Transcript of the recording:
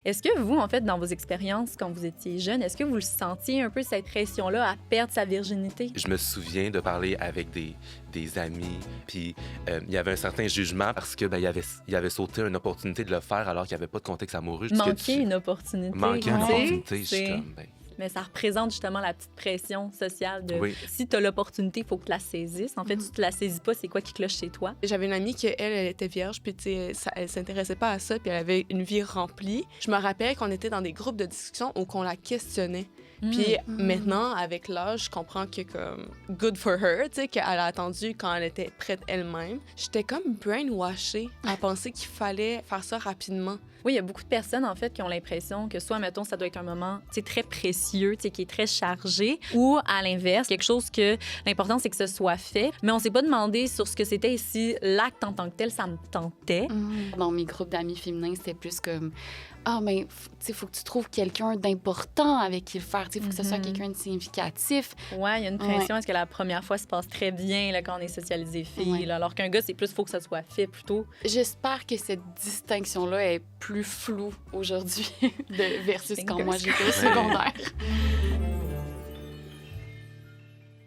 Est-ce que vous, en fait, dans vos expériences, quand vous étiez jeune, est-ce que vous le sentiez un peu cette pression-là à perdre sa virginité? Je me souviens de parler avec des amis, puis il y avait un certain jugement parce que il avait sauté une opportunité de le faire alors qu'il n'y avait pas de contexte amoureux. Manquer une opportunité. Manquer une tu sais, opportunité, je suis c'est- comme, Mais ça représente justement la petite pression sociale de Oui. si tu as l'opportunité, il faut que tu la saisisses. En fait, si tu la saisis pas, c'est quoi qui cloche chez toi? J'avais une amie qui, elle était vierge, puis tu sais, elle s'intéressait pas à ça, puis elle avait une vie remplie. Je me rappelle qu'on était dans des groupes de discussion où qu'on la questionnait. Puis maintenant, avec l'âge, je comprends que comme good for her, tu sais, qu'elle a attendu quand elle était prête elle-même. J'étais comme brainwashée à penser qu'il fallait faire ça rapidement. Oui, il y a beaucoup de personnes, en fait, qui ont l'impression que soit, mettons, ça doit être un moment, tu sais, très précieux, tu sais, qui est très chargé, ou à l'inverse, quelque chose que l'important, c'est que ce soit fait. Mais on s'est pas demandé sur ce que c'était et si l'acte en tant que tel, ça me tentait. Dans mes groupes d'amis féminins, c'était plus comme mais il faut que tu trouves quelqu'un d'important avec qui le faire. Il faut que ce soit quelqu'un de significatif. Ouais, il y a une pression. Est-ce que la première fois se passe très bien là, quand on est socialisé filles, là, alors qu'un gars, c'est plus faut que ça soit fait plutôt. J'espère que cette distinction-là est plus floue aujourd'hui versus quand moi j'étais au secondaire.